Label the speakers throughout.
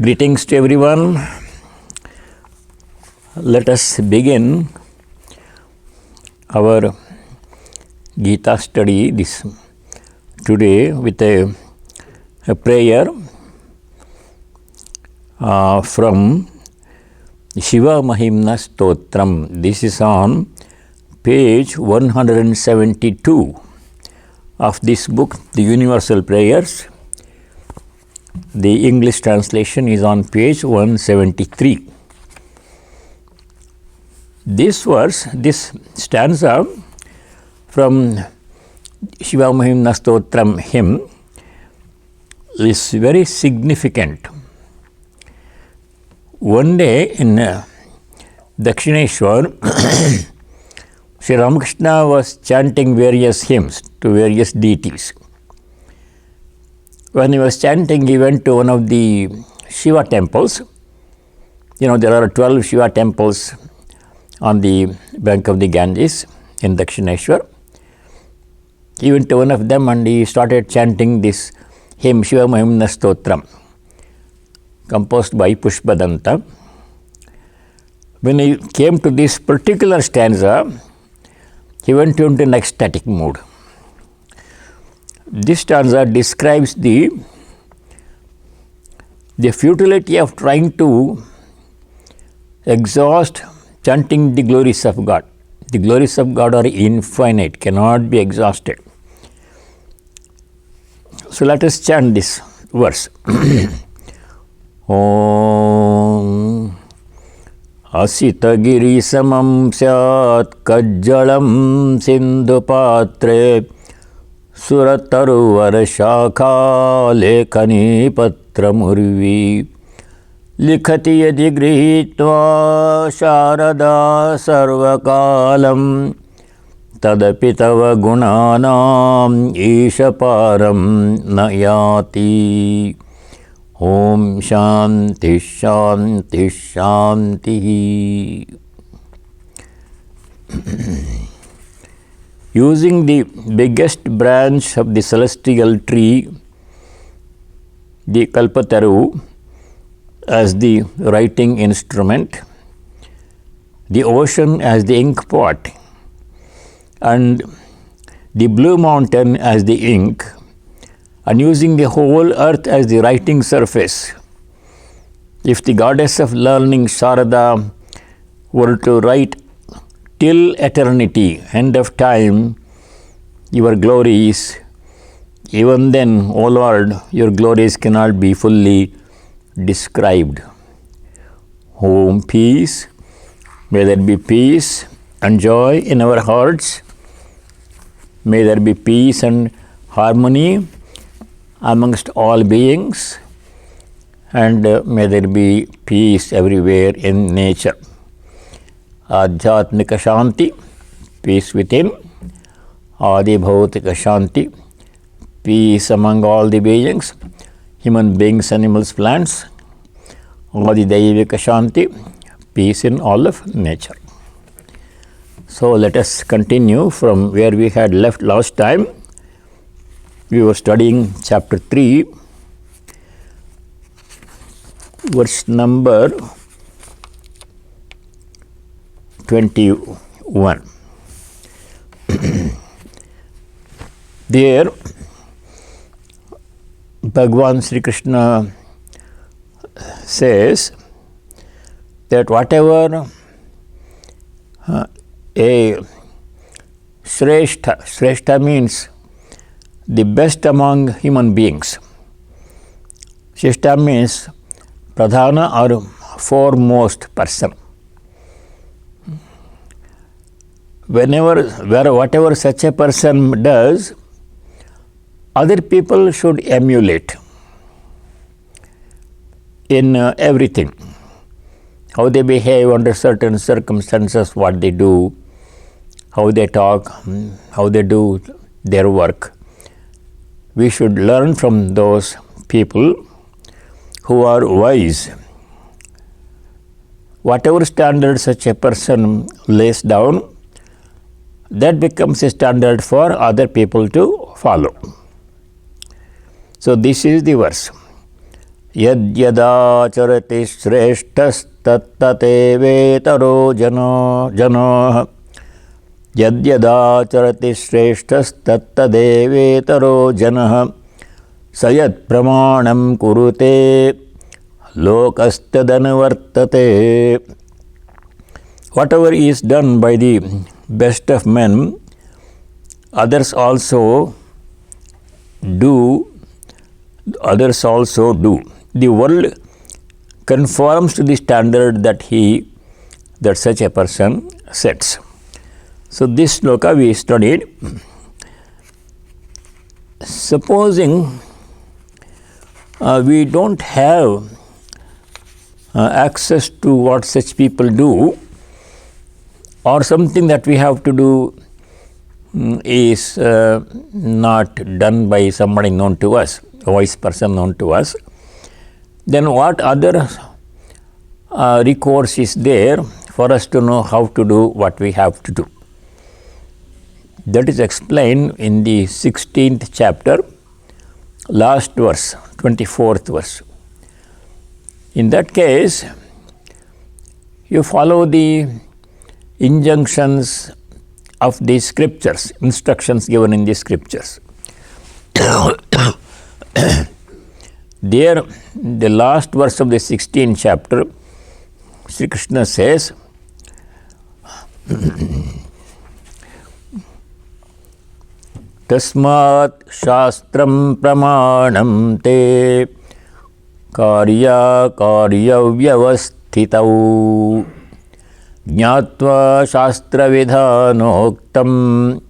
Speaker 1: Greetings to everyone. Let us begin our Gita study today with a prayer from Shiva Mahimna Stotram. This is on page 172 of this book, The Universal Prayers. The English translation is on page 173. This stanza from Shiva Mahimna Stotram hymn is very significant. One day in Dakshineshwar, Sri Ramakrishna was chanting various hymns to various deities. When he was chanting, he went to one of the Shiva temples. There are 12 Shiva temples on the bank of the Ganges in Dakshineshwar. He went to one of them and he started chanting this hymn, Shiva Mahimna Stotram, composed by Pushpadanta. When he came to this particular stanza, he went into an ecstatic mood. This stanza describes the futility of trying to exhaust chanting the glories of God. The glories of God are infinite, cannot be exhausted. So let us chant this verse. Om Asitagiri samam syat kajjalam sindhu patre Surataruvar shakha lekhani patramurvi likhati yadi grihitva sharada sarvakalam tadapi tava gunanam ishaparam nayati. Om Shanti Shanti Shanti. Using the biggest branch of the celestial tree, the Kalpataru, as the writing instrument, the ocean as the ink pot, and the blue mountain as the ink, and using the whole earth as the writing surface. If the goddess of learning, Sharada, were to write till eternity, end of time, your glories, even then, O Lord, your glories cannot be fully described. Om peace, may there be peace and joy in our hearts. May there be peace and harmony amongst all beings, and may there be peace everywhere in nature. Adhyatmika Shanti, peace within. Adi Bhautika Shanti, peace among all the beings, human beings, animals, plants. Adi Daivika Shanti, peace in all of nature. So let us continue from where we had left last time. We were studying chapter 3, verse number 21. There, Bhagavan Sri Krishna says that whatever a Shrestha means the best among human beings. Shrestha means Pradhana or foremost person. Whatever such a person does, other people should emulate in everything. How they behave under certain circumstances, what they do, how they talk, how they do their work. We should learn from those people who are wise. Whatever standard such a person lays down, that becomes a standard for other people to follow. So this is the verse. यद्यदाचरति श्रेष्ठस्तत्ततेवेतरो जनाः यद्यदाचरति श्रेष्ठस्तत्तदेवेतरो जनः स यत्प्रमाणं कुरुते लोकस्तदनुवर्तते. Whatever is done by the best of men, others also do. The world conforms to the standard that such a person sets. So this shloka we studied. Supposing we don't have access to what such people do, or something that we have to do is not done by somebody known to us, a wise person known to us, then what other recourse is there for us to know how to do what we have to do? That is explained in the 16th chapter, last verse, 24th verse. In that case, you follow the injunctions of the scriptures, instructions given in the scriptures. There, the last verse of the 16th chapter, Sri Krishna says, Tasmat shastram pramanam te karya vyavasthitau jnatva shastra vidhanoktam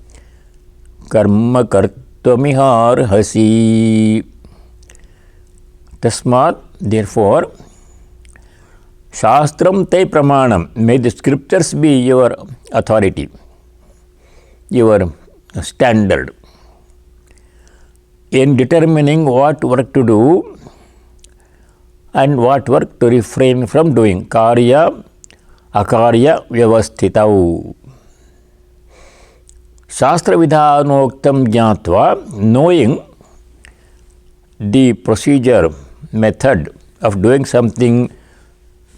Speaker 1: karma kartvamiharhasi. Tasmat, therefore, shastram te pramanam, may the scriptures be your authority, your standard in determining what work to do and what work to refrain from doing. Karya, akarya, vyavasthitau. Shastra vidhanoktam jnatva, knowing the procedure, method of doing something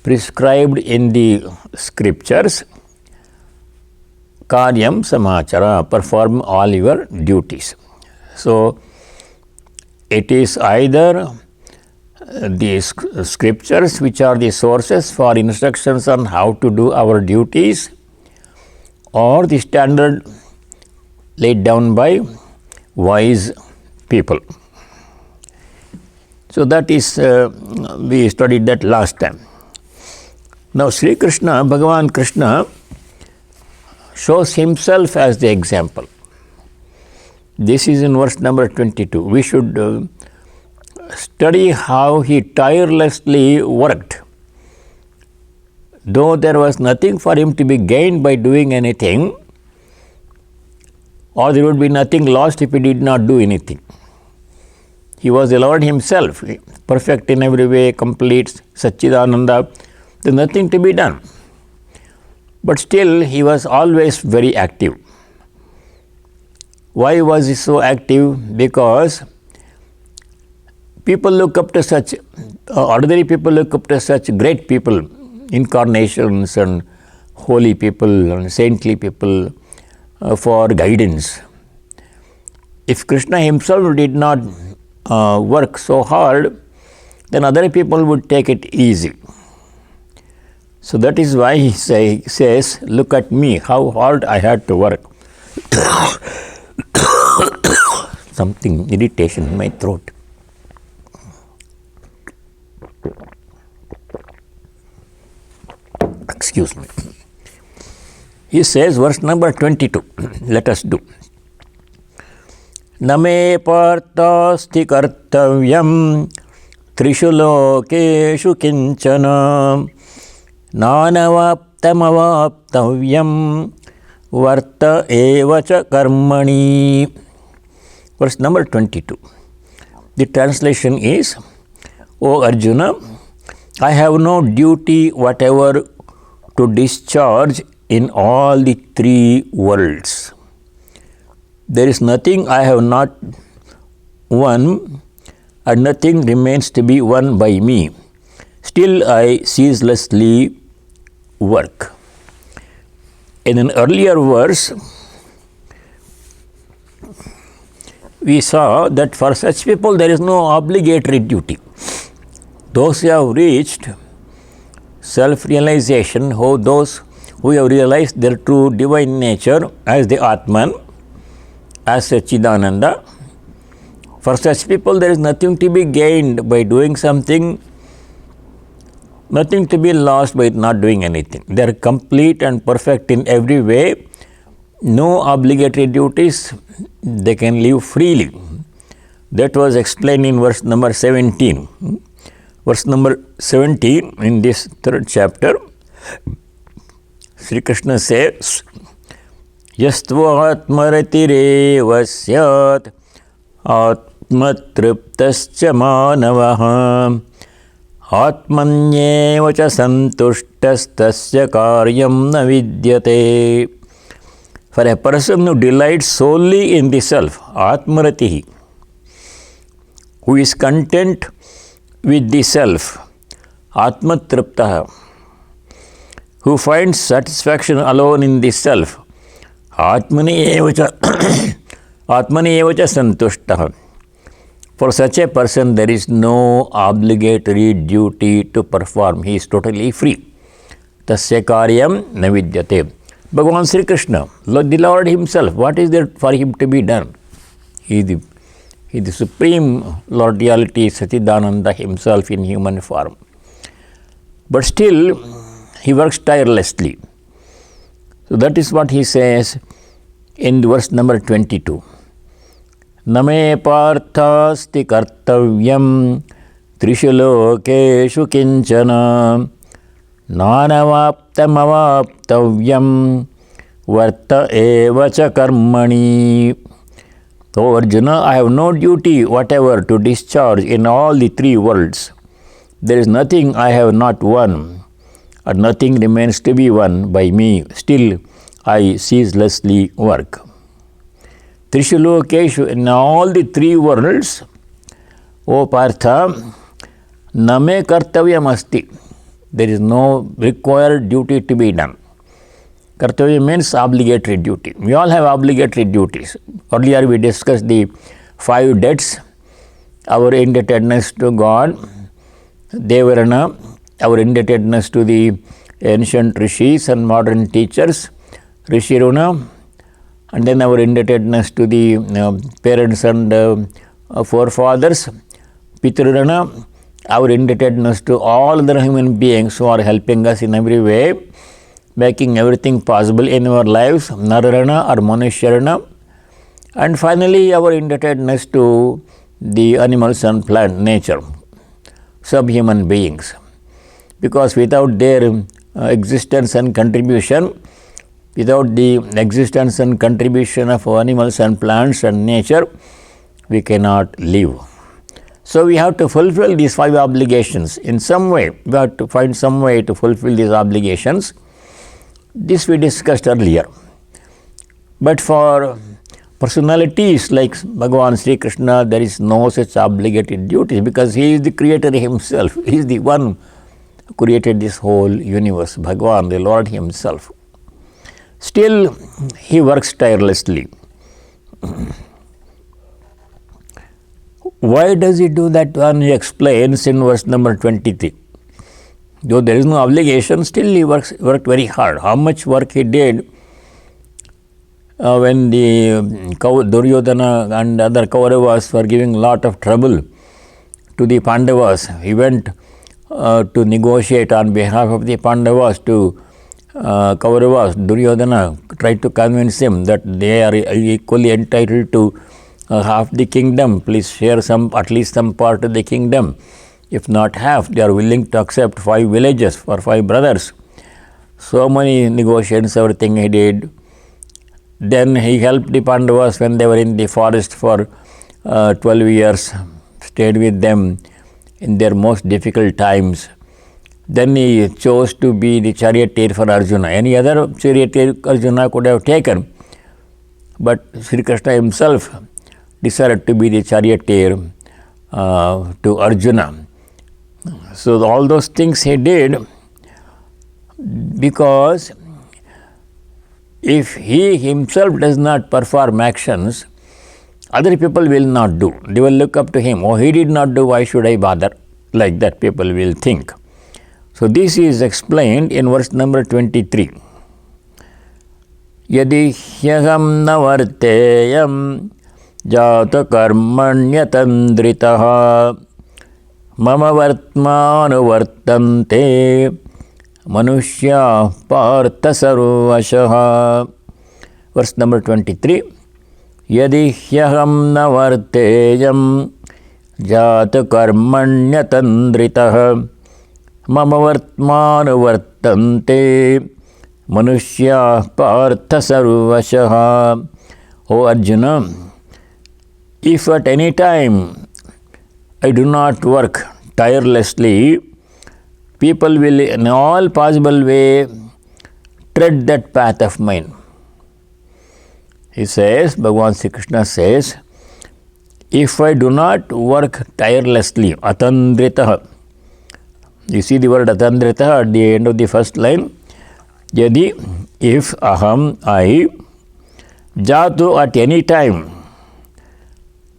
Speaker 1: prescribed in the scriptures, karyam samachara, perform all your duties. So, it is either the scriptures which are the sources for instructions on how to do our duties, or the standard laid down by wise people. So that is, we studied that last time. Now Sri Krishna, Bhagavan Krishna, shows himself as the example. This is in verse number 22. We should study how he tirelessly worked. Though there was nothing for him to be gained by doing anything, or there would be nothing lost if he did not do anything. He was the Lord himself, perfect in every way, complete, Satchidananda. There is nothing to be done. But still, he was always very active. Why was he so active? Because people look up to such, ordinary people look up to such great people, incarnations and holy people and saintly people for guidance. If Krishna himself did not work so hard, then other people would take it easy. So that is why he says, look at me, how hard I had to work. Something, irritation in my throat. Excuse me. He says, verse number 22, let us do. Name partasti kartavyam trishu lokeshu kinchana nanavaptamavaptavyam varta evacha karmani. Verse number 22. The translation is, O Arjuna, I have no duty whatever to discharge in all the three worlds. There is nothing I have not, one, and nothing remains to be won by me. Still I ceaselessly work. In an earlier verse, we saw that for such people there is no obligatory duty. Those who have reached self-realization, those who have realized their true divine nature as the Atman, as Satchidananda, for such people there is nothing to be gained by doing something, nothing to be lost by not doing anything. They are complete and perfect in every way, no obligatory duties, they can live freely. That was explained in verse number 17. Verse number 17 in this third chapter, Sri Krishna says, Yastva-atma-ratireva syat atma-triptascha manavaha atmanyeva cha santushtastasya karyam na vidyate. For a person who delights solely in the self, atmaratihi, who is content with the self, atmatriptaha, who finds satisfaction alone in the self, atmani evacha santushtaha. For such a person there is no obligatory duty to perform. He is totally free. Tasya karyam na vidyate. Bhagavan Sri Krishna, the Lord himself, what is there for him to be done? He is the supreme Lord reality, Satchidananda himself in human form. But still, he works tirelessly. So that is what he says in verse number 22. Name parthasti kartavyam trishu lokeshu kinchana nanavaptam avaptavyam varta evacha karmani. So Arjuna, I have no duty whatever to discharge in all the three worlds. There is nothing I have not won, or nothing remains to be won by me. Still I ceaselessly work. Trishu lokeshu, in all the three worlds, O Partha, name kartavyam asti. There is no required duty to be done. Kartavya means obligatory duty. We all have obligatory duties. Earlier we discussed the 5 debts, our indebtedness to God, Devarana, our indebtedness to the ancient rishis and modern teachers, Rishiruna, and then our indebtedness to the parents and forefathers, Pitrurana, our indebtedness to all other human beings who are helping us in every way, making everything possible in our lives, Nararana or Manushyarana, and finally our indebtedness to the animals and plant nature, subhuman beings. Because without their existence and contribution, without the existence and contribution of animals and plants and nature, we cannot live. So we have to fulfill these 5 obligations in some way. We have to find some way to fulfill these obligations. This we discussed earlier. But for personalities like Bhagavan Sri Krishna, there is no such obligated duty because he is the creator himself. He is the one who created this whole universe, Bhagavan, the Lord himself. Still, he works tirelessly. Why does he do that? One he explains in verse number 23. Though there is no obligation, still he worked very hard. How much work he did when the Duryodhana and other Kauravas were giving a lot of trouble to the Pandavas. He went to negotiate on behalf of the Pandavas to Kauravas. Duryodhana tried to convince him that they are equally entitled to half the kingdom. Please share at least some part of the kingdom. If not half, they are willing to accept 5 villages for 5 brothers. So many negotiations, everything he did. Then he helped the Pandavas when they were in the forest for 12 years, stayed with them in their most difficult times. Then he chose to be the charioteer for Arjuna. Any other charioteer Arjuna could have taken, but Sri Krishna himself decided to be the charioteer to Arjuna. So all those things he did because if he himself does not perform actions, other people will not do. They will look up to him. Oh, he did not do, why should I bother? Like that people will think. So this is explained in verse number 23. Yadi hyaham na varteyam jata karmanyatandritaha mama vartmanu vartante manushya partha sarvashaha. Verse number 23. Yadi hyaham na varteyam jata karmanyatandritaha mama vartmanu vartante manushya partha sarvashaha. O Arjuna, if at any time I do not work tirelessly, people will in all possible way tread that path of mine. He says, Bhagavan Sri Krishna says, if I do not work tirelessly, atandritaha. You see the word atandritaha at the end of the first line. Yadi, if aham, I, jatu at any time,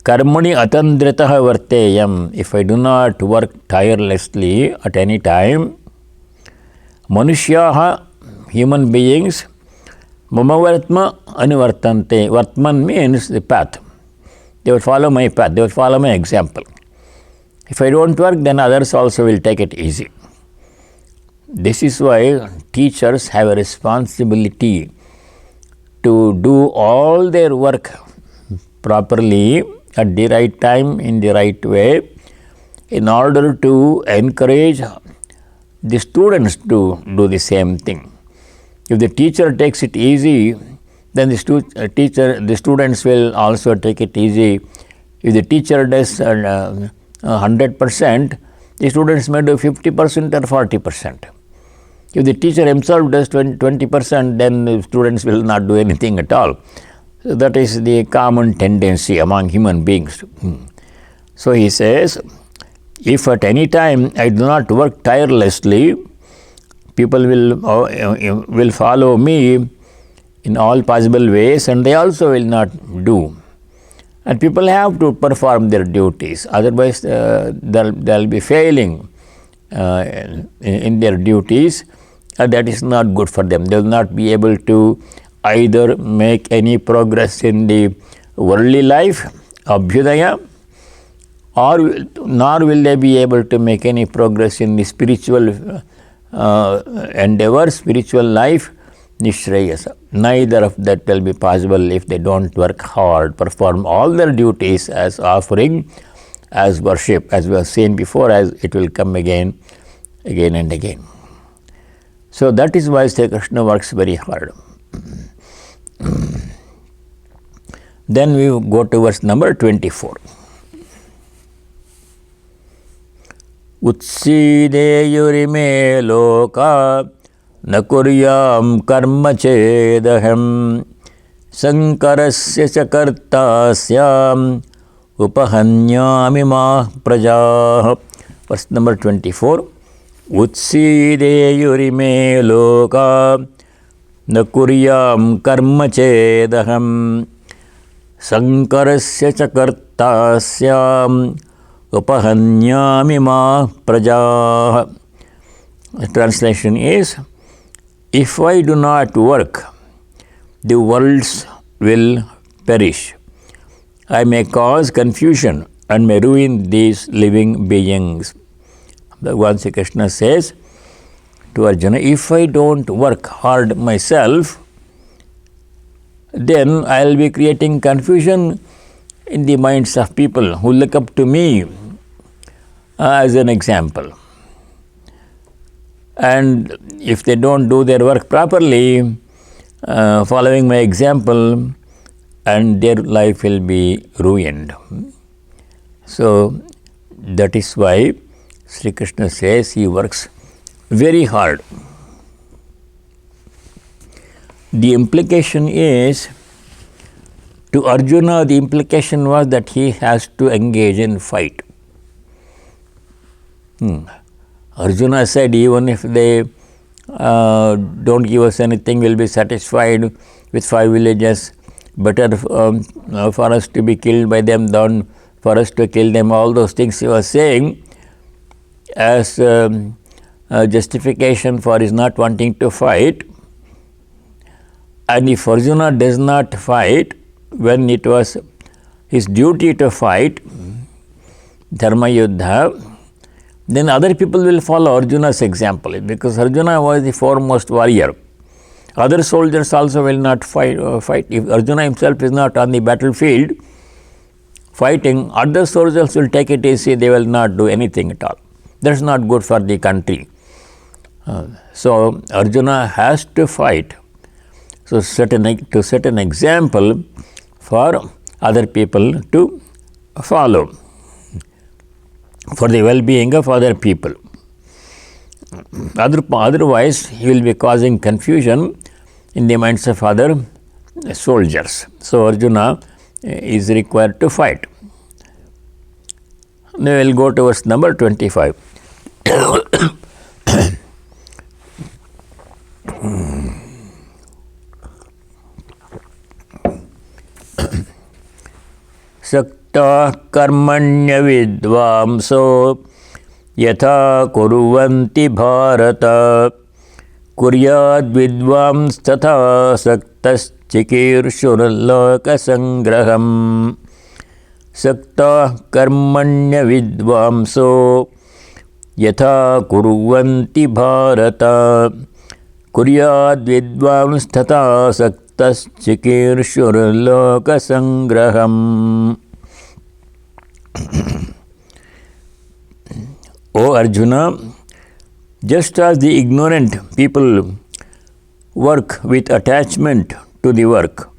Speaker 1: karmani atandritaha varteyam, if I do not work tirelessly at any time, manushyaha, human beings, mama vartma anuvartante. Vartman means the path. They will follow my path, they will follow my example. If I don't work, then others also will take it easy. This is why teachers have a responsibility to do all their work properly at the right time, in the right way, in order to encourage the students to do the same thing. If the teacher takes it easy, then the students will also take it easy. If the teacher does 100%, the students may do 50% or 40%. If the teacher himself does 20%, then the students will not do anything at all. So that is the common tendency among human beings. So he says, if at any time I do not work tirelessly, people will follow me in all possible ways, and they also will not do. And people have to perform their duties, otherwise they'll be failing in their duties, and that is not good for them. They will not be able to either make any progress in the worldly life, abhyudaya, or nor will they be able to make any progress in the spiritual endeavor, spiritual life, nishreyasa. Neither of that will be possible if they don't work hard, perform all their duties as offering, as worship, as we have seen before, as it will come again and again. So that is why Sri Krishna works very hard. Then we go to verse number 24. Utsideyurime loka nakuryam karma chedaham sankarasya chakartasyam upahanyami ma praja. Verse number 24. Utsideyurime loka nakuryam karma chedaham sankarasya chakartasyam upahanyami ma praja. The translation is, if I do not work, the worlds will perish. I may cause confusion and may ruin these living beings. Bhagavan Sri Krishna says to Arjuna, if I don't work hard myself, then I will be creating confusion in the minds of people who look up to me as an example. And if they don't do their work properly, following my example, and their life will be ruined. So that is why Sri Krishna says he works very hard. The implication is, to Arjuna, the implication was that he has to engage in fight. Arjuna said, even if they don't give us anything, we'll be satisfied with 5 villages. Better for us to be killed by them than for us to kill them. All those things he was saying as justification for his not wanting to fight. And if Arjuna does not fight when it was his duty to fight, Dharma Yuddha, then other people will follow Arjuna's example, because Arjuna was the foremost warrior. Other soldiers also will not fight. If Arjuna himself is not on the battlefield fighting, other soldiers will take it easy, they will not do anything at all. That's not good for the country. So Arjuna has to fight. So to set an example for other people to follow, for the well-being of other people. Otherwise, he will be causing confusion in the minds of other soldiers. So Arjuna is required to fight. Now we will go to verse number 25. Sakta karmanya vidvamso yatha kuruvanti bharata kuryad vidvams tatha saktas chikirshuraloka sangraham. Sakta karmanya vidvamso yatha kuruvanti bharata kuryad vidvams tatha saktas chikirshuraloka sangraham. O Arjuna, just as the ignorant people work with attachment to the work,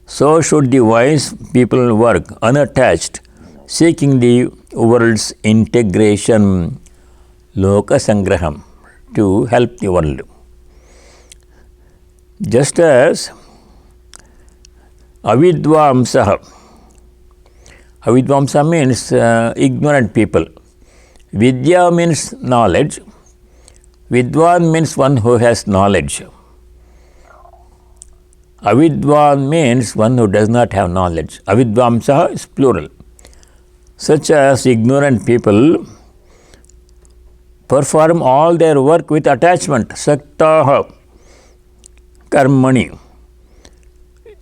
Speaker 1: so should the wise people work unattached, seeking the world's integration, loka sangraham, to help the world. Just as avidvamsaha, avidvamsa means ignorant people. Vidya means knowledge. Vidwan means one who has knowledge. Avidwan means one who does not have knowledge. Avidvamsaha is plural. Such as ignorant people perform all their work with attachment. Saktaha karmani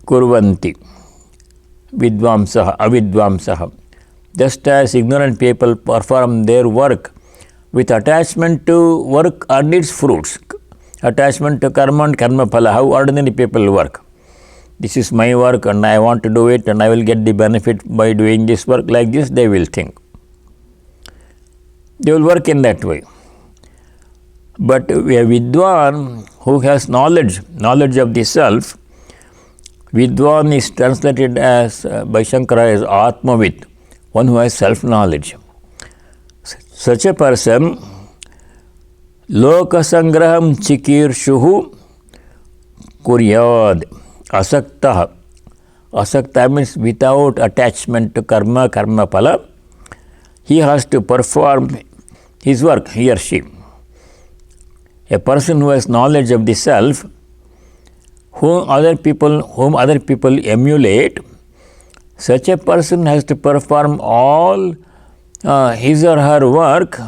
Speaker 1: kurvanti vidvamsaha avidvamsaha. Just as ignorant people perform their work with attachment to work and its fruits, attachment to karma and karma phala, how ordinary people work. This is my work and I want to do it and I will get the benefit by doing this work, like this they will think. They will work in that way. But a vidwan who has knowledge of the self, vidwan is translated as by Shankara as atmavid, one who has self-knowledge. Such a person, loka sangraham chikirshuhu kuryad asaktaha. Asakta means without attachment to karma phala. He has to perform his work, he or she. A person who has knowledge of the self, whom other people emulate, such a person has to perform all his or her work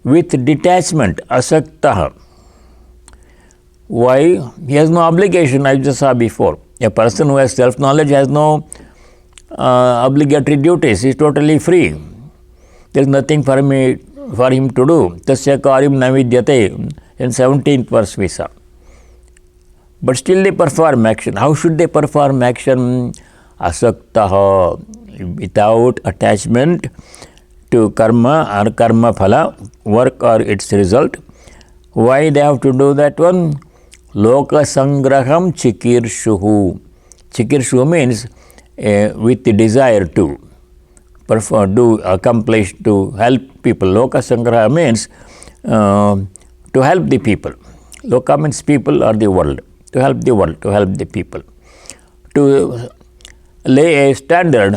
Speaker 1: with detachment, asaktaha. Why? He has no obligation, I just saw before. A person who has self-knowledge has no obligatory duties, he is totally free. There is nothing for him to do. Tasya karyam na vidyate, in 17th verse we saw. But still they perform action. How should they perform action? Asaktaha, without attachment to karma or karma phala, work or its result. Why they have to do that one? Loka sangraham chikirshuhu. Chikirshuhu means with the desire to perform, do, accomplish, to help people. Loka sangraha means to help the people. Loka means people or the world. To help the world, to help the people. To lay a standard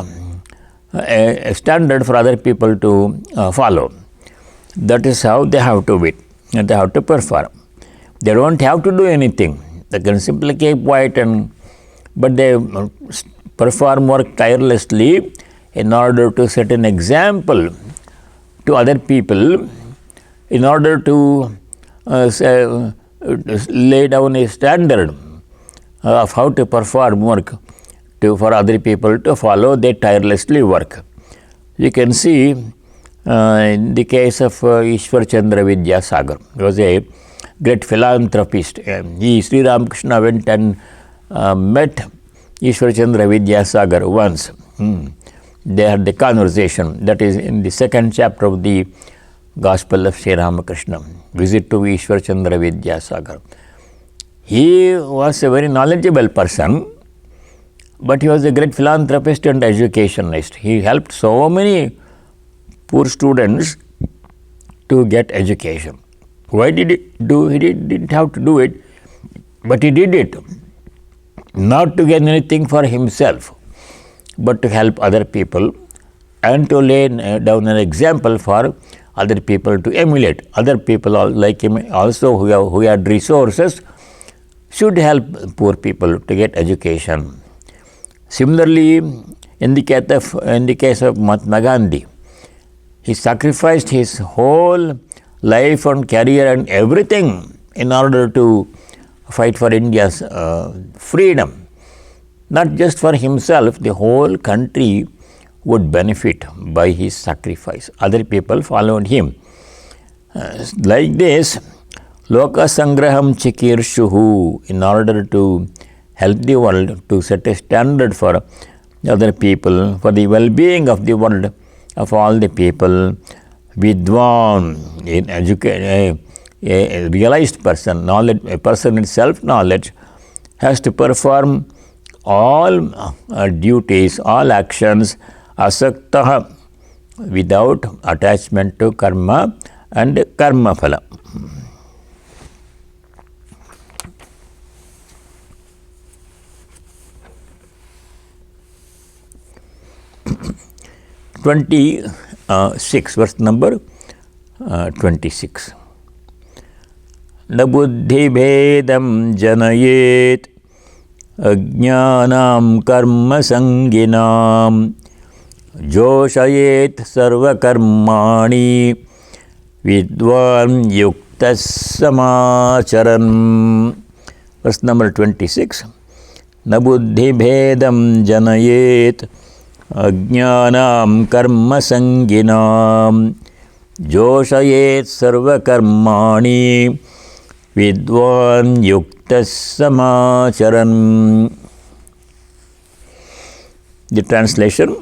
Speaker 1: for other people to follow. That is how they have to be, and they have to perform. They don't have to do anything. They can simply keep quiet, but they perform work tirelessly in order to set an example to other people, in order to lay down a standard of how to perform work for other people to follow. They tirelessly work. You can see in the case of Ishwar Chandra Vidyasagar. He was a great philanthropist. Sri Ramakrishna went and met Ishwar Chandra Vidyasagar once. They had the conversation. That is in the second chapter of the Gospel of Sri Ramakrishna. Visit to Ishwar Chandra Vidyasagar. He was a very knowledgeable person, but he was a great philanthropist and educationist. He helped so many poor students to get education. Why did he do? He didn't have to do it, but he did it not to get anything for himself, but to help other people and to lay down an example for other people to emulate. Other people like him also who had resources should help poor people to get education. Similarly, in the case of Mahatma Gandhi, he sacrificed his whole life and career and everything in order to fight for India's freedom. Not just for himself, the whole country would benefit by his sacrifice. Other people followed him. Like this, Loka Sangraham Chikirshuhu, in order to help the world, to set a standard for other people, for the well-being of the world, of all the people. Vidwan, a realized person, knowledge, a person in self-knowledge, has to perform all duties, all actions, asaktaha, without attachment to karma and karma phala. Verse number 26. Na buddhi bhedam janayet ajnanam karma sanginam joshayet sarva karmani vidwan yuktas samacharan. Verse number 26. Na buddhi bhedam janayet ajnanam karma sanginam joshayet sarva karmani vidwan yuktas samacharan. The translation: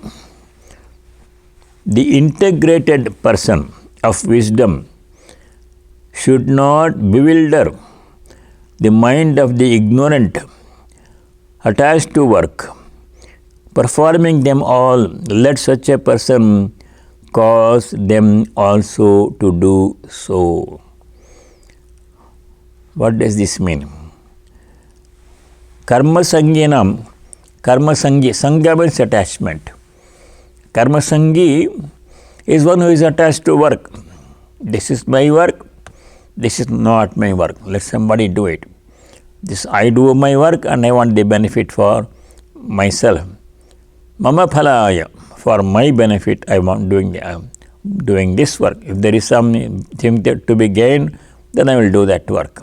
Speaker 1: the integrated person of wisdom should not bewilder the mind of the ignorant attached to work, performing them all. Let such a person cause them also to do so. What does this mean? Karma sanginam, karma sangi, sangha means attachment. Karma sangi is one who is attached to work. This is my work, this is not my work. Let somebody do it. This I do my work and I want the benefit for myself. Mama phalaya, for my benefit I am doing this work. If there is something to be gained, then I will do that work.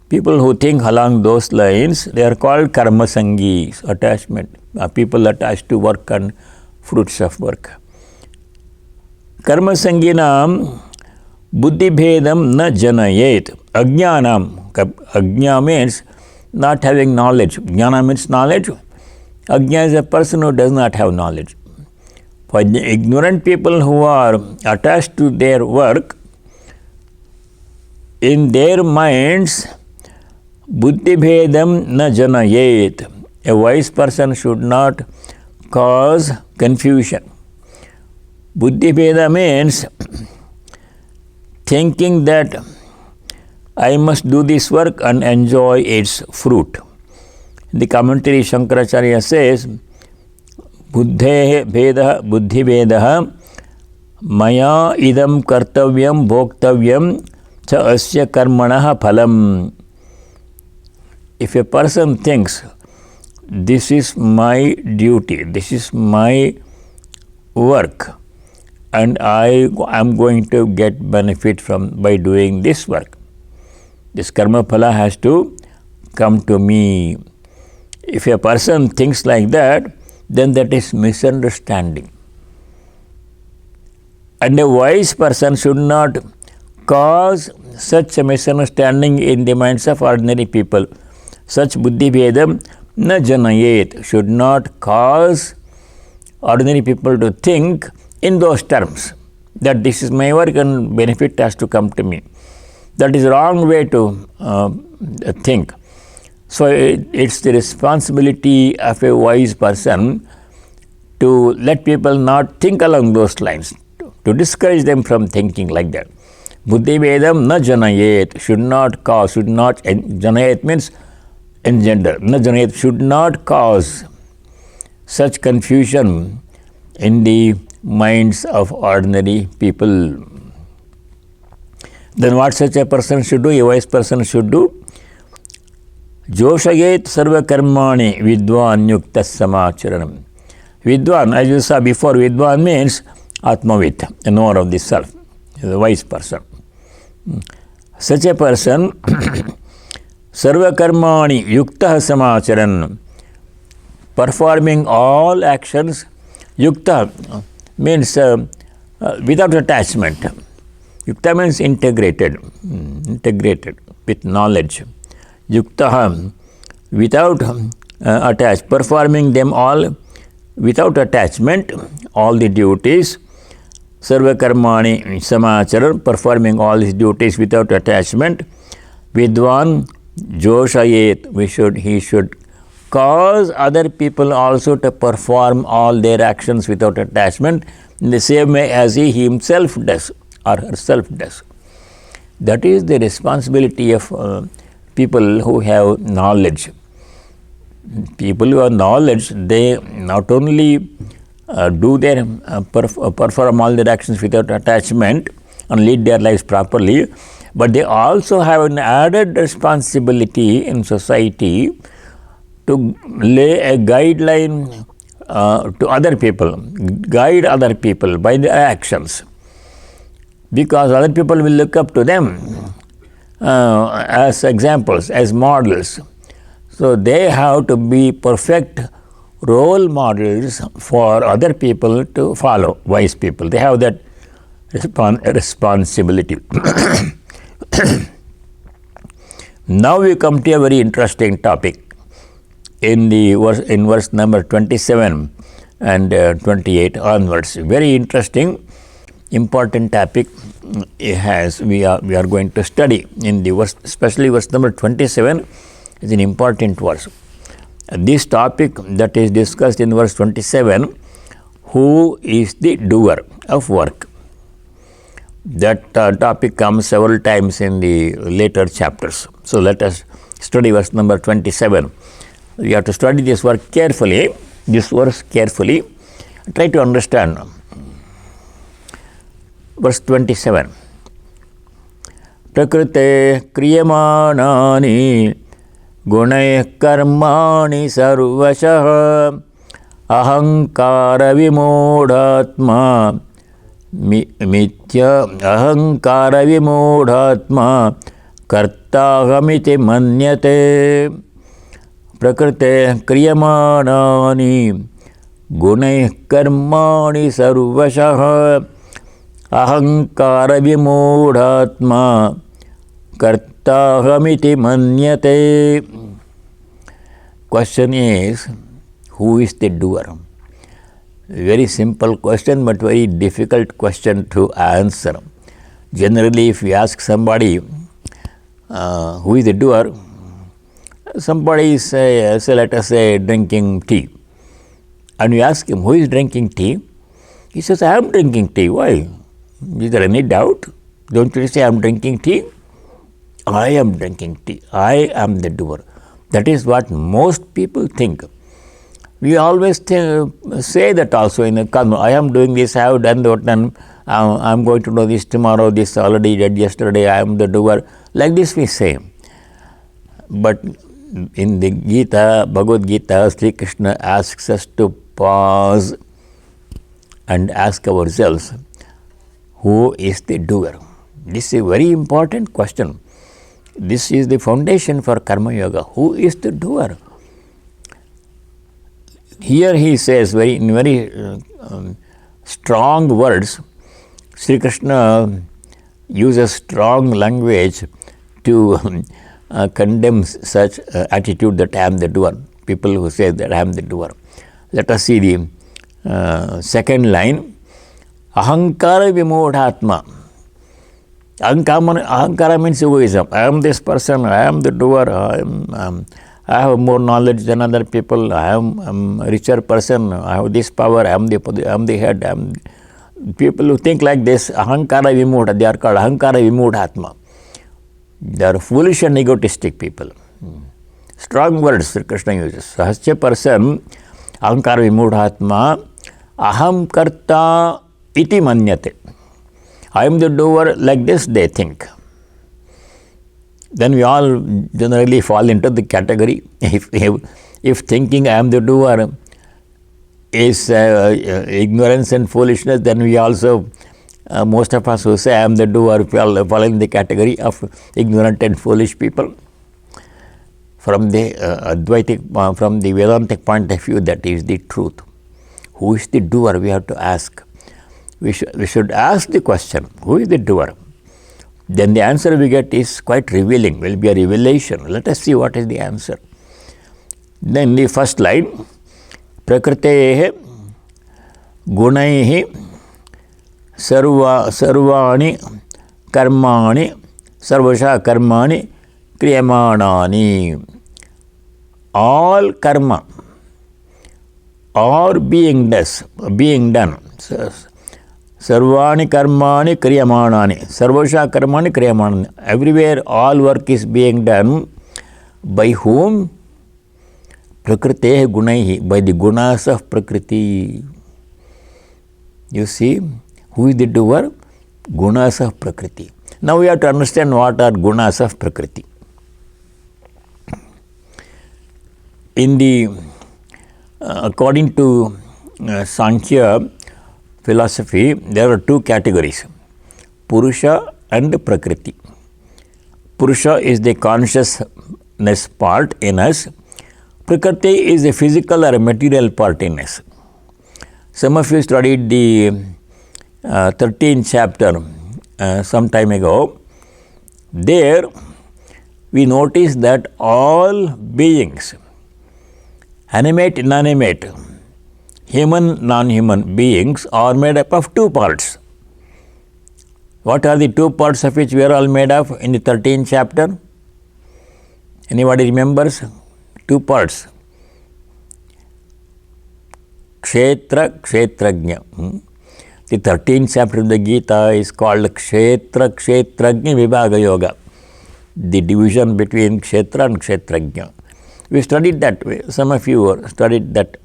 Speaker 1: People who think along those lines, they are called karma sangis, attachment, people attached to work and fruits of work. Karma sanginam buddhi bhedam na janayet. Ajnanam, ajna means not having knowledge. Jnana means knowledge. Ajna is a person who does not have knowledge. For the ignorant people who are attached to their work, in their minds, buddhi bhedam na janayet. A wise person should not cause confusion. Buddhi bheda means thinking that I must do this work and enjoy its fruit. In the commentary, Shankaracharya says, buddhi bhedaha Maya idam kartavyam bhoktavyam cha asya karmanah phalam. If a person thinks, this is my duty, this is my work, and I am going to get benefit by doing this work, this karma phala has to come to me. If a person thinks like that, then that is misunderstanding. And a wise person should not cause such a misunderstanding in the minds of ordinary people. Such buddhi bhedam na janayet, should not cause ordinary people to think in those terms, that this is my work and benefit has to come to me. That is wrong way to think. So it's the responsibility of a wise person to let people not think along those lines, to discourage them from thinking like that. Buddhi vedam na janayet, should not cause, should not, janayet means engender, na janayet, should not cause such confusion in the minds of ordinary people. Then what such a person should do, a wise person should do? Joshayet sarva karmani vidwan yuktas samacharanam. Vidwan, as you saw before, vidwan means atmavit, a knower of the self, a wise person. Such a person, sarva karmani yuktah samacharan, performing all actions, yukta means without attachment. Yukta means integrated with knowledge. Yukta, without attached, performing them all without attachment, all the duties. Sarva karmani samacharan, performing all his duties without attachment. Vidwan joshayet, he should cause other people also to perform all their actions without attachment in the same way as he himself does or herself does. That is the responsibility of people who have knowledge. People who have knowledge, they not only perform all their actions without attachment and lead their lives properly, but they also have an added responsibility in society to lay a guideline to other people, guide other people by their actions, because other people will look up to them as examples, as models. So they have to be perfect role models for other people to follow, wise people. They have that responsibility. Now we come to a very interesting topic in verse number 27 and 28 onwards. Very interesting, important topic we are going to study in the verse, especially verse number 27 is an important verse. This topic that is discussed in verse 27, who is the doer of work? That topic comes several times in the later chapters. So let us study verse number 27. We have to study this verse carefully, try to understand. Verse 27. Prakrite kriyamanani gunay karmani sarvashah ahankara vimodhatma mitya ahankara vimodhatma kartahamiti manyate. Prakrite kriyamanani gunay karmani sarvashah ahankara vimodhatma kartahamiti manyate. Question is, who is the doer? Very simple question, but very difficult question to answer. Generally, if you ask somebody who is the doer, somebody say let us say drinking tea, and you ask him, who is drinking tea? He says, I am drinking tea. Why? Is there any doubt? Don't you say, I am drinking tea? I am drinking tea. I am the doer. That is what most people think. We always say that also in the karma. I am doing this, I have done that, I'm going to do this tomorrow, this already did yesterday, I am the doer. Like this we say. But in the Gita, Bhagavad Gita, Sri Krishna asks us to pause and ask ourselves, who is the doer? This is a very important question. This is the foundation for Karma Yoga. Who is the doer? Here he says in very strong words, Sri Krishna uses strong language to condemn such attitude that I am the doer. People who say that I am the doer. Let us see the second line. Ahankara vimodhatma. Ahankara means egoism. I am this person, I am the doer, I have more knowledge than other people, I am a richer person, I have this power, I am the head. People who think like this, ahankara vimodha, they are called ahankara vimodhatma. They are foolish and egotistic people. Strong words Sri Krishna uses. Such a person, ahankara vimodhatma, aham karta iti manyate. I am the doer, like this they think. Then we all generally fall into the category. If thinking I am the doer is ignorance and foolishness, then we also, most of us who say I am the doer, fall in the category of ignorant and foolish people. From the Advaitic, from the Vedantic point of view, that is the truth. Who is the doer? We have to ask. We should ask the question, who is the doer? Then the answer we get is quite revealing, will be a revelation. Let us see what is the answer. Then the first line, Prakritehe Gunaihi Sarvani Karmani Sarvasha Karmani Kriyamanani. All karma are being done. Sarvani karmani kriyamanani. Sarvasha karmani kriyamanani. Everywhere all work is being done. By whom? Prakritehe gunaihi. By the gunas of Prakriti. You see, who is the doer? Gunas of Prakriti. Now we have to understand what are gunas of Prakriti. In the, according to Sankhya philosophy, there are two categories, Purusha and Prakriti. Purusha is the consciousness part in us. Prakriti is a physical or a material part in us. Some of you studied the 13th chapter some time ago. There we noticed that all beings, animate, inanimate, human, non-human beings are made up of two parts. What are the two parts of which we are all made of in the 13th chapter? Anybody remembers? Two parts. Kshetra, Kshetrajna. The 13th chapter of the Gita is called Kshetra, Kshetrajna Vibhaga Yoga. The division between Kshetra and Kshetrajna. We studied that way. Some of you studied that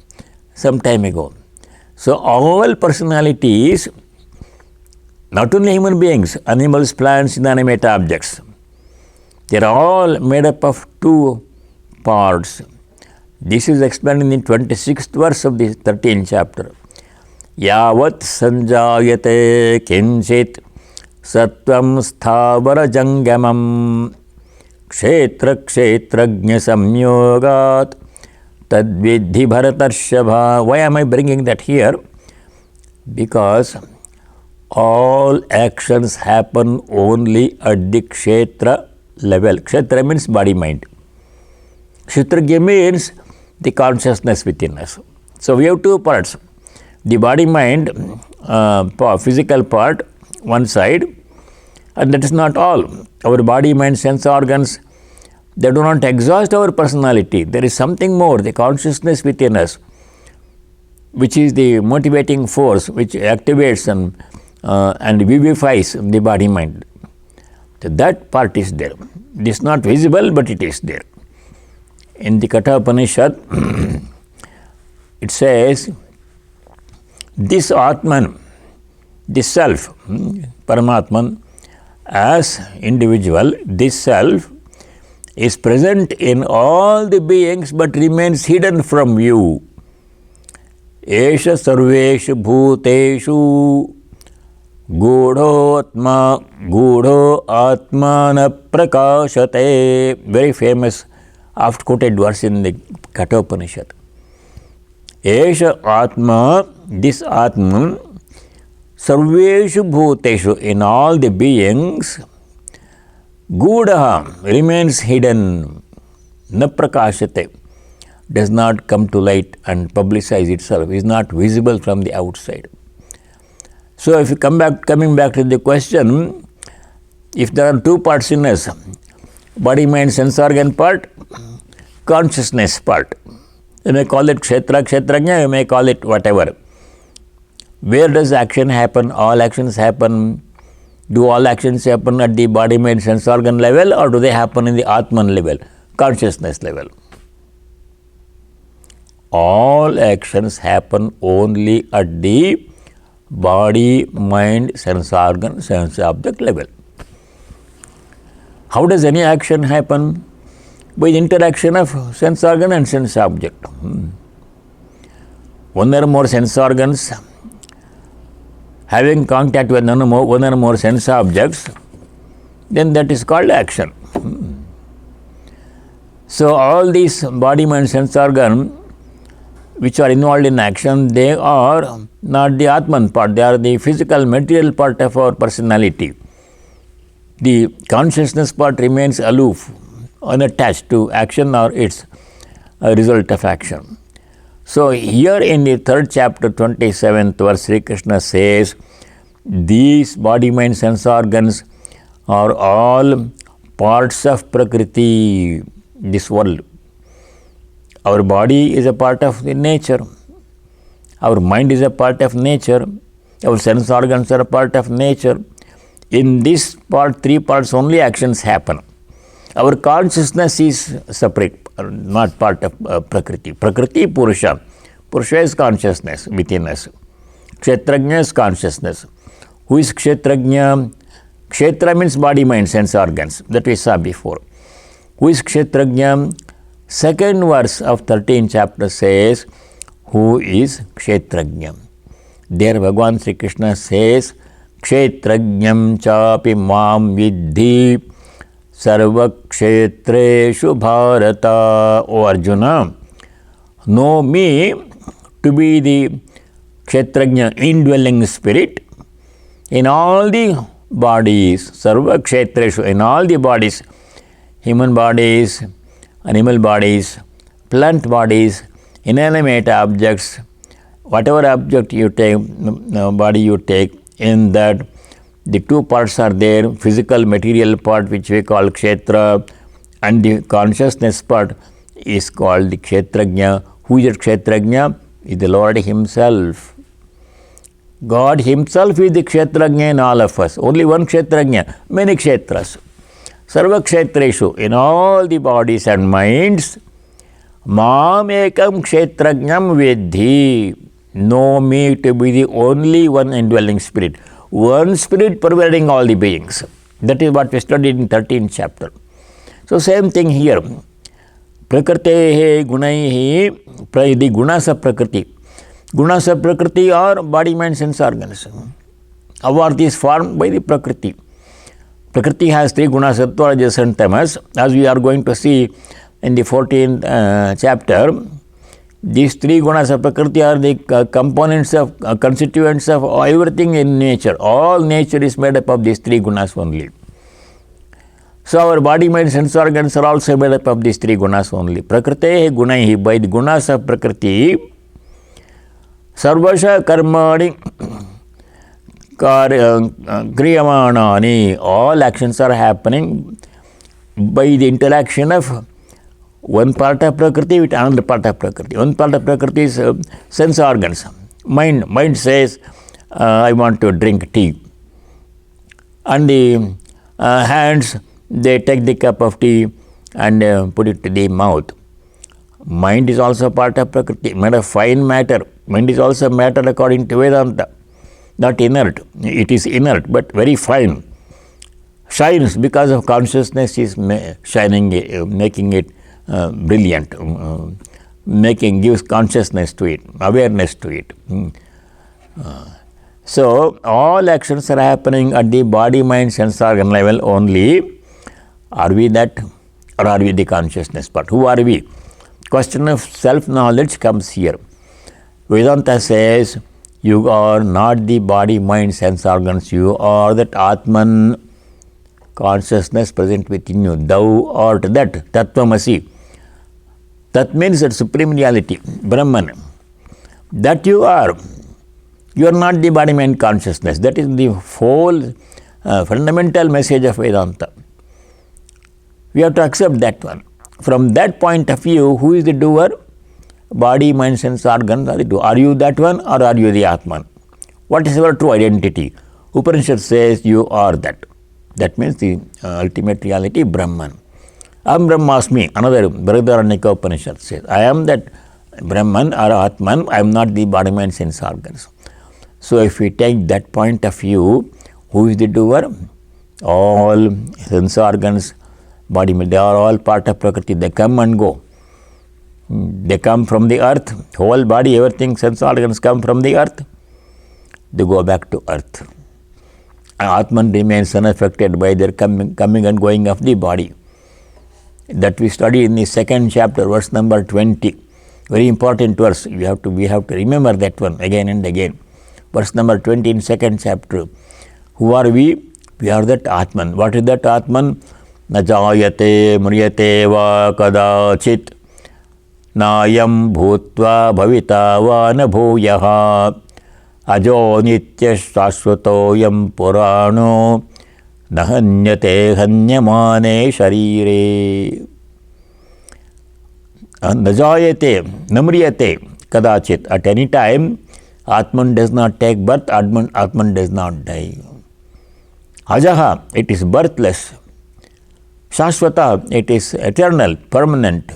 Speaker 1: some time ago. So all personalities, not only human beings, animals, plants, inanimate objects, they are all made up of two parts. This is explained in the 26th verse of the 13th chapter. Yavat sanjayate kinchit sattvam sthavara jangamam kshetra kshetrajna samyogat tadvidhi bharatarshava. Why am I bringing that here? Because all actions happen only at the kshetra level. Kshetra means body mind. Kshetrajna means the consciousness within us. So we have two parts. The body mind, physical part, one side, and that is not all. Our body, mind, sense organs, they do not exhaust our personality. There is something more, the consciousness within us, which is the motivating force which activates and vivifies the body mind. So that part is there. It is not visible, but it is there. In the Katha Upanishad, it says, this Atman, this self, Paramatman, as individual, this self is present in all the beings but remains hidden from you. Esha sarveshu bhuteshu gudho atmana prakashate. Very famous, oft quoted verse in the Kathopanishad. Esha atma, this atman, sarveshu bhuteshu, in all the beings, gudha, remains hidden, na prakashate, does not come to light and publicize itself, is not visible from the outside. So if you coming back to the question, if there are two parts in us, body, mind, sense organ part, consciousness part, you may call it kshetra, kshetrajna, you may call it whatever. Where does action happen? All actions happen. Do all actions happen at the body, mind, sense organ level, or do they happen in the Atman level, consciousness level? All actions happen only at the body, mind, sense organ, sense object level. How does any action happen? By the interaction of sense organ and sense object. One or more sense organs having contact with one or more sense objects, then that is called action. So all these body, mind, sense organ which are involved in action, they are not the Atman part, they are the physical, material part of our personality. The consciousness part remains aloof, unattached to action or its a result of action. So here in the 3rd chapter, 27th verse, Sri Krishna says, these body, mind, sense organs are all parts of Prakriti, this world. Our body is a part of the nature. Our mind is a part of nature. Our sense organs are a part of nature. In this part, 3 parts only actions happen. Our consciousness is separate, not part of Prakriti. Prakriti, Purusha. Purusha is consciousness within us. Kshetrajna is consciousness. Who is Kshetrajna? Kshetra means body, mind, sense organs. That we saw before. Who is Kshetrajna? 2nd verse of 13th chapter says, who is Kshetrajna? There Bhagavan Sri Krishna says, Kshetrajnam chapi mam vidhi sarva kshetreshu bharata. O Arjuna, know me to be the Kshetrajna, indwelling spirit, in all the bodies, sarva kshetreshu, in all the bodies, human bodies, animal bodies, plant bodies, inanimate objects, whatever object you take, body you take, in that the 2 parts are there, physical material part which we call kshetra, and the consciousness part is called the Kshetrajna. Who is Kshetrajna? Is the Lord Himself. God Himself is the Kshetrajna in all of us. Only one Kshetrajna, many kshetras. Sarva kshetreshu, in all the bodies and minds, mam ekam kshetrajnam vidhi, know me to be the only one indwelling spirit. One spirit pervading all the beings. That is what we studied in 13th chapter. So same thing here. Prakritehe gunaihi, the gunas of Prakriti. Gunas of Prakriti are body, mind, sense organs. How are these formed? By the Prakriti. Prakriti has 3 gunas, sattva, rajas and tamas. As we are going to see in the 14th chapter, these 3 gunas of Prakriti are the components of, constituents of everything in nature. All nature is made up of these 3 gunas only. So our body, mind, sense organs are also made up of these 3 gunas only. Prakritehe gunaihi, by the gunas of Prakriti, sarvasha karmani kriyamanani, all actions are happening by the interaction of one part of Prakriti with another part of Prakriti. One part of Prakriti is sense organs. Mind says, I want to drink tea. And the hands, they take the cup of tea and put it to the mouth. Mind is also part of Prakriti, made of fine matter. Mind is also matter according to Vedanta. not inert. It is inert, but very fine. Shines because of consciousness is shining, making it brilliant, gives consciousness to it, awareness to it. So all actions are happening at the body, mind, sense organ level only. Are we that, or are we the consciousness part? Who are we? Question of self-knowledge comes here. Vedanta says, you are not the body, mind, sense organs. You are that Atman, consciousness present within you. Thou art that, Tattvamasi. That means that supreme reality, Brahman. That you are. You are not the body, mind, consciousness. That is the whole fundamental message of Vedanta. We have to accept that one. From that point of view, who is the doer? Body, mind, sense organs are the doer. Are you that one, or are you the Atman? What is your true identity? Upanishad says you are that. That means the ultimate reality, Brahman. Aham Brahmasmi, another Brihadaranyaka Upanishad says, I am that Brahman or Atman, I am not the body, mind, sense organs. So if we take that point of view, who is the doer? All sense organs, body, they are all part of Prakriti. They come and go. They come from the earth. Whole body, everything, sense organs come from the earth. They go back to earth. Atman remains unaffected by their coming and going of the body. That we study in the second chapter, verse number 20. Very important verse. We have to remember that one again and again. Verse number 20 in second chapter. Who are we? We are that Atman. What is that Atman? Na jayate mriyate va kadachit nayam bhutva bhavita va na bhuyaha ajo nitya shashvato yam purano nahanyate hanyamane sharire. Najayate, namriyate, kadachit. At any time, Atman does not take birth, Atman does not die. Ajaha, it is birthless. Shashvata, it is eternal, permanent.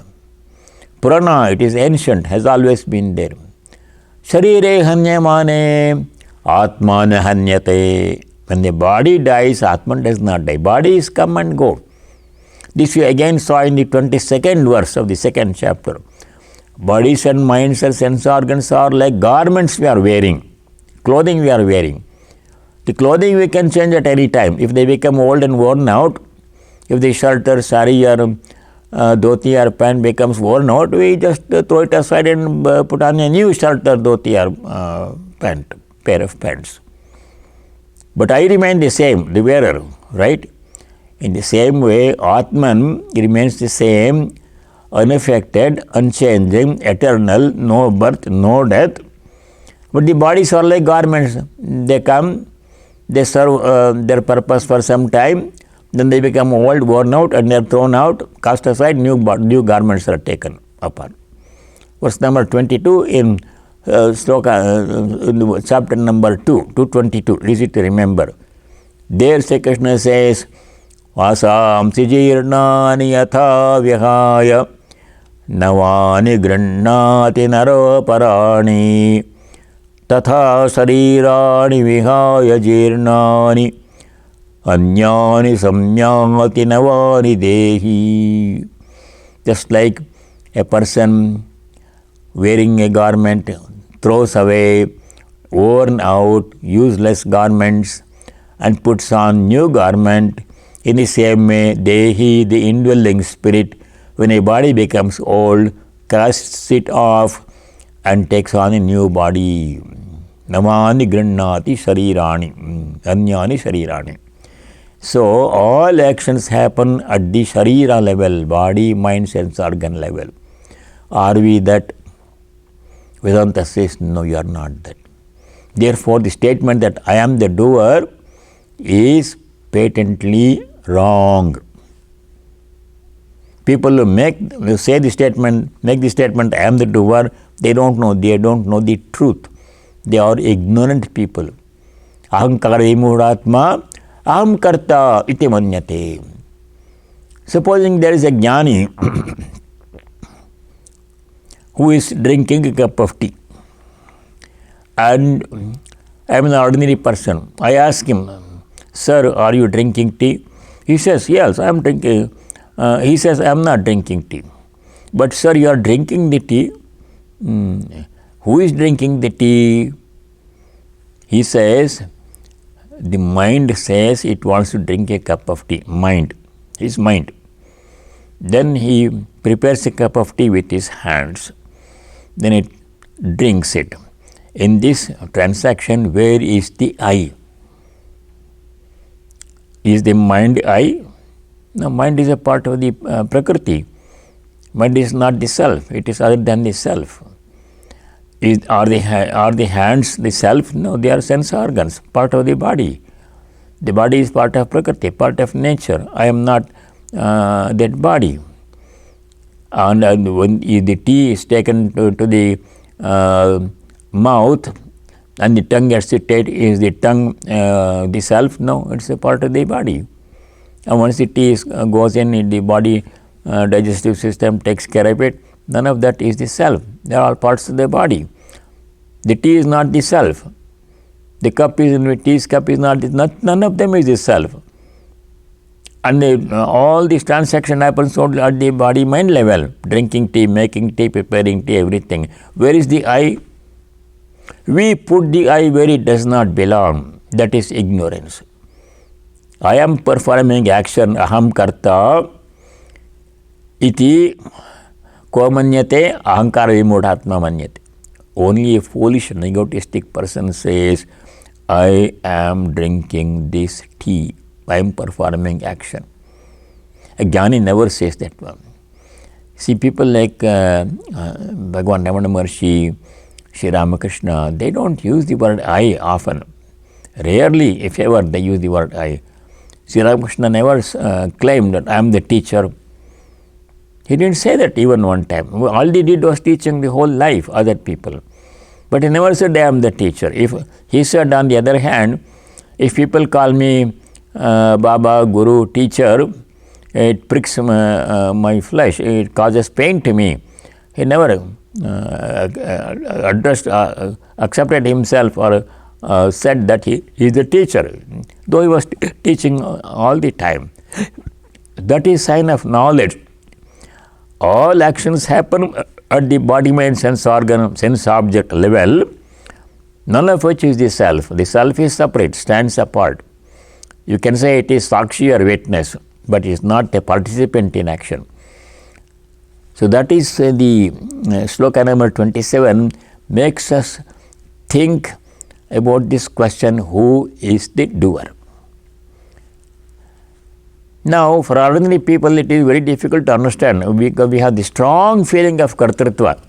Speaker 1: Purana, it is ancient, has always been there. Sharire hanyamane, Atman hanyate. When the body dies, Atman does not die. Bodies come and go. This we again saw in the 22nd verse of the second chapter. Bodies and minds and sense organs are like garments we are wearing, clothing we are wearing. The clothing we can change at any time. If they become old and worn out, if the shirt or sari or dhoti or pant becomes worn out, we just throw it aside and put on a new shirt or dhoti or pair of pants. But I remain the same, the wearer, right? In the same way, Atman remains the same, unaffected, unchanging, eternal, no birth, no death. But the bodies are like garments. They come, they serve their purpose for some time, then they become old, worn out, and they are thrown out, cast aside, new garments are taken upon. Verse number 22 in in chapter number 2, 222, easy to remember. There Sri Krishna says, Vasamsi jirnani yatha vihaya navani grannati naro parani tatha sarirani vihaya jirnani anyani samyati navani dehi. Just like a person wearing a garment throws away worn out, useless garments and puts on new garment, in the same way, Dehi, the indwelling spirit, when a body becomes old, casts it off and takes on a new body. Namani grannati sharirani, anyani sharirani. So, all actions happen at the sharira level, body, mind, sense organ level. Are we that? Vedanta says, no, you are not that. Therefore, the statement that I am the doer is patently wrong. People who say the statement, make the statement, I am the doer, they don't know the truth. They are ignorant people. Ahankara imudatma, aham karta iti manyate. Supposing there is a jnani who is drinking a cup of tea and I am an ordinary person. I ask him, sir, are you drinking tea? He says, yes, I am drinking. He says, I am not drinking tea. But sir, you are drinking the tea. Who is drinking the tea? He says, the mind says it wants to drink a cup of tea. Mind, his mind. Then he prepares a cup of tea with his hands. Then it drinks it. In this transaction, where is the I? Is the mind I? No, mind is a part of the Prakriti. Mind is not the self. It is other than the self. Are the hands the self? No, they are sense organs, part of the body. The body is part of Prakriti, part of nature. I am not that body. And when the tea is taken to the mouth and the tongue gets it, is the tongue the self? No, it's a part of the body. And once the tea goes in the body, digestive system takes care of it. None of that is the self. They are all parts of the body. The tea is not the self. The cup is in the tea's cup is not none of them is the self. And all this transaction happens only at the body mind level. Drinking tea, making tea, preparing tea, everything. Where is the I? We put the I where it does not belong. That is ignorance. I am performing action, aham karta iti ko manyate ahankara vimodhatma manyate. Only a foolish and egotistic person says, I am drinking this tea. I am performing action. A Jnani never says that one. See, people like Bhagavan Ramana Maharshi, Sri Ramakrishna, they don't use the word I often. Rarely, if ever, they use the word I. Sri Ramakrishna never claimed that I am the teacher. He didn't say that even one time. All he did was teaching the whole life other people. But he never said I am the teacher. If he said, on the other hand, if people call me Baba, Guru, teacher, it pricks my flesh, it causes pain to me. He never accepted himself or said that he is the teacher, though he was teaching all the time. That is sign of knowledge. All actions happen at the body, mind, sense organ, sense object level, none of which is the self. The self is separate, stands apart. You can say it is Sakshi or witness, but it is not a participant in action. So that is the sloka number 27 makes us think about this question, who is the doer? Now, for ordinary people, it is very difficult to understand because we have the strong feeling of Kartritva.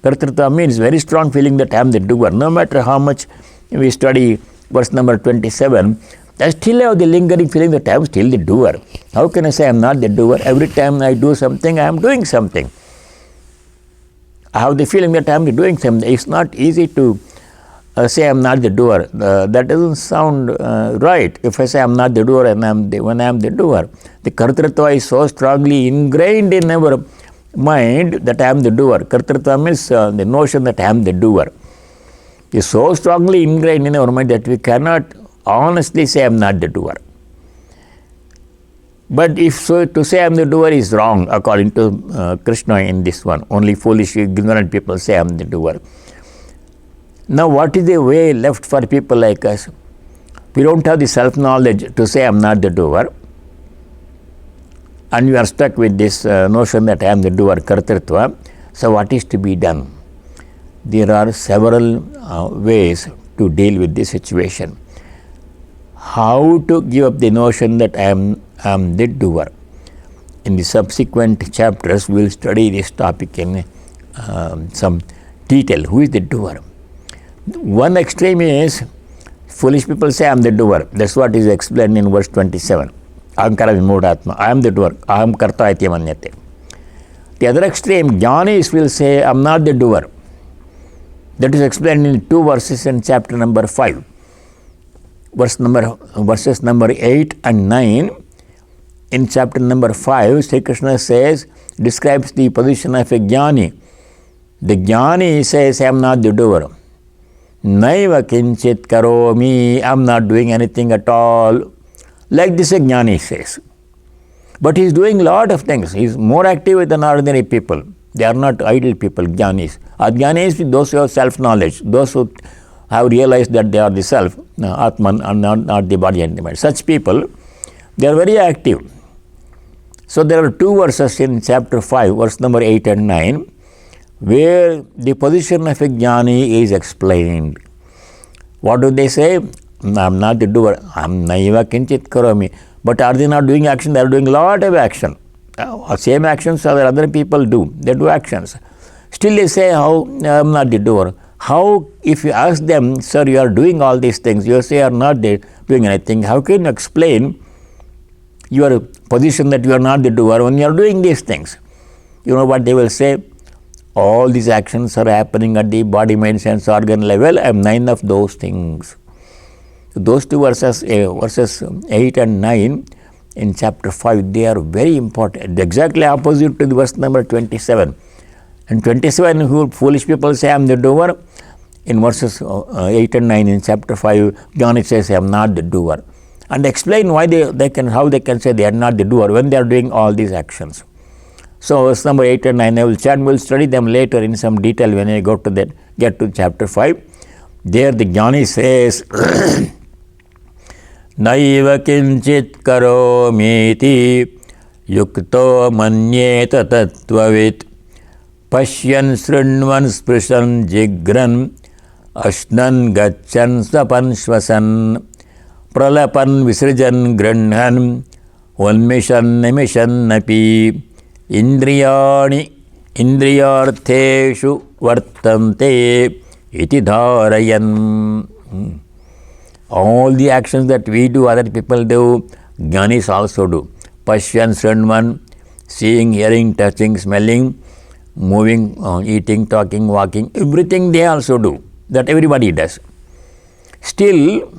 Speaker 1: Kartritva means very strong feeling that I am the doer. No matter how much we study verse number 27, I still have the lingering feeling that I am still the doer. How can I say I am not the doer? Every time I do something, I am doing something. I have the feeling that I am doing something. It's not easy to say I am not the doer. That doesn't sound right. If I say I am not the doer and when I am the doer, the Kartritva is so strongly ingrained in our mind that I am the doer. Kartritva means the notion that I am the doer is so strongly ingrained in our mind that we cannot honestly say I am not the doer. But if so, to say I am the doer is wrong according to Krishna in this one. Only foolish, ignorant people say I am the doer. Now, what is the way left for people like us? We don't have the self-knowledge to say I am not the doer, and we are stuck with this notion that I am the doer, Kartritva. So, what is to be done? There are several ways to deal with this situation. How to give up the notion that I am the doer? In the subsequent chapters, we will study this topic in some detail. Who is the doer? One extreme is foolish people say I am the doer. That's what is explained in verse 27. Ahankara vimodhatma. I am the doer. Aham karta iti manyate. The other extreme, Jnanis will say I am not the doer. That is explained in 2 verses in chapter number 5. Verses number 8 and 9. In chapter number 5, Sri Krishna describes the position of a Jnani. The Jnani says I am not the doer. Naiva kinchit karomi, I am not doing anything at all. Like this a jnani says. But he is doing a lot of things. He is more active than ordinary people. They are not idle people, jnanis. Ajnanis, those who have self-knowledge, those who have realized that they are the self, Atman, and not the body and the mind. Such people, they are very active. So there are two verses in chapter 5, verse number 8 and 9, where the position of a jnani is explained. What do they say? I am not the doer. I am naiva kinchit karomi. But are they not doing action? They are doing a lot of action. Same actions other people do. They do actions. Still they say, how I am not the doer. How, if you ask them, sir, you are doing all these things, you say you are not doing anything, how can you explain your position that you are not the doer when you are doing these things? You know what they will say? All these actions are happening at the body, mind, sense, organ level. I am none of those things. So those two verses 8 and 9 in chapter 5, they are very important. Exactly opposite to the verse number 27. And 27, who foolish people say, I am the doer. In verses 8 and 9 in chapter 5, Jnani says, I am not the doer. And explain why how they can say they are not the doer when they are doing all these actions. So verse number 8 and 9, I will study them later in some detail when I get to chapter 5. There the Jnani says, Naiva kinchit karomiti yukto manyeta tattvavit pashyan srinvan sprishan jigran ashnan gachan sapan shvasan pralapan visrijan granhan unmishan nimishan napi indriyartheshu vartante iti dharayan. All the actions that we do, other people do, jnanis also do. Pashyan, srinvan, seeing, hearing, touching, smelling, moving, eating, talking, walking, everything they also do. That everybody does. Still,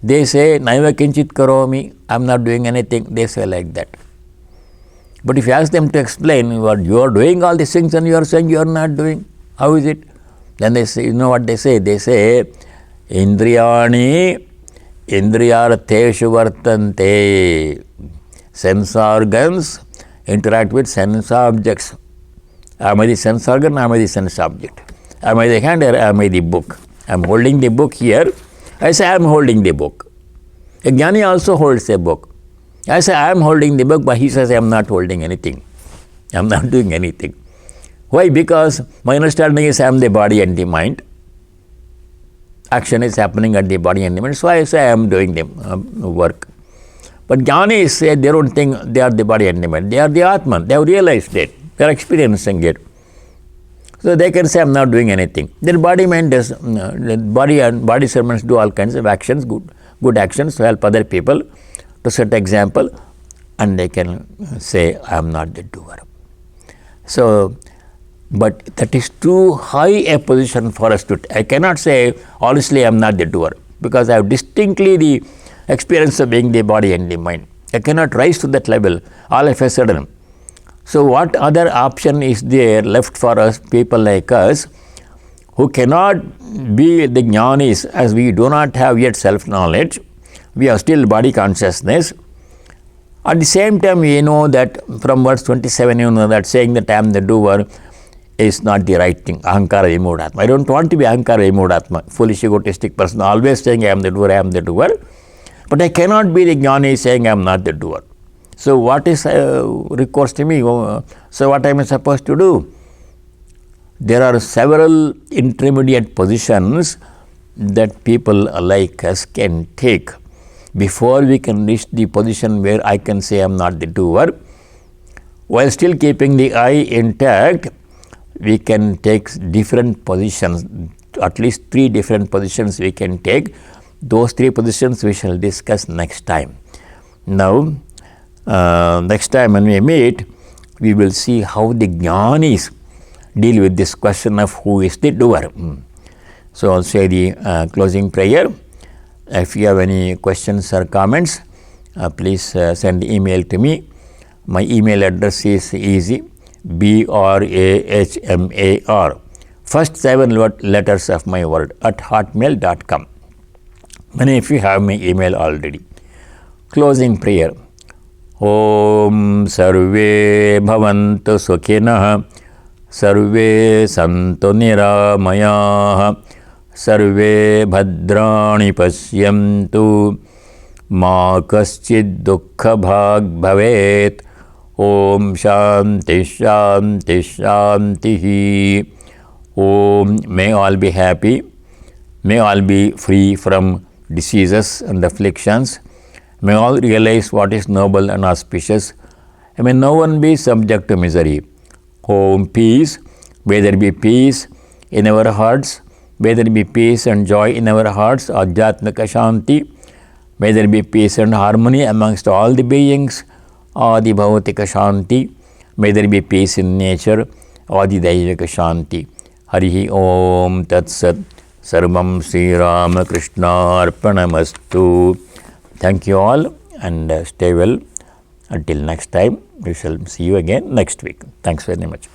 Speaker 1: they say, naiva kinchit karomi, I am not doing anything. They say like that. But if you ask them to explain what you are doing all these things and you are saying you are not doing, how is it? Then they say, you know what they say? They say, indriyartheshu vartante. Sense organs interact with sense objects. Am I the sense organ? Am I the sense object? Am I the hand or am I the book? I am holding the book here. I say I am holding the book. A jnani also holds a book. I say I am holding the book, but he says I am not holding anything. I am not doing anything. Why? Because my understanding is I am the body and the mind. Action is happening at the body and the mind. So I say I am doing the work. But jnanis say they don't think they are the body and the mind. They are the Atman. They have realized it. They are experiencing it. So they can say I am not doing anything. Their body mind does, body servants do all kinds of actions, good actions to help other people, to set example, and they can say I am not the doer. So, but that is too high a position for us to, I cannot say honestly I am not the doer, because I have distinctly the experience of being the body and the mind. I cannot rise to that level all of a sudden. So what other option is there left for us, people like us, who cannot be the jnanis, as we do not have yet self-knowledge, we have still body consciousness. At the same time, we know that from verse 27, you know that saying that I am the doer is not the right thing. Ahankara vimudhatma. I don't want to be ahankara vimudhatma, foolish egotistic person, always saying I am the doer, I am the doer. But I cannot be the jnani saying I am not the doer. So what is recourse to me? So what am I supposed to do? There are several intermediate positions that people like us can take before we can reach the position where I can say I am not the doer. While still keeping the I intact, we can take different positions, at least 3 different positions we can take. Those 3 positions we shall discuss next time. Now, next time when we meet, we will see how the jnanis deal with this question of who is the doer. So I'll say the closing prayer. If you have any questions or comments, please send email to me. My email address is easy, BRAHMAR first 7 letters of my word @hotmail.com. Many of you have my email already. Closing prayer. Om Sarve Bhavantu Sukhinah, Sarve Santu Niramayah, Sarve Bhadrani Pasyantu, Ma Kaschid Dukkha Bhag Bhavet. Om Shanti Shanti Shanti. Om, may all be happy, may all be free from diseases and afflictions, may all realize what is noble and auspicious, and may no one be subject to misery. Om peace, may there be peace in our hearts, may there be peace and joy in our hearts, Adhyatmika Shanti, may there be peace and harmony amongst all the beings, Adi Bhautika Shanti, may there be peace in nature, Adi Daivika Shanti. Harihi Om Tat Sat. Sarvam Sri Ramakrishna Arpanamastu. Thank you all and stay well. Until next time, we shall see you again next week. Thanks very much.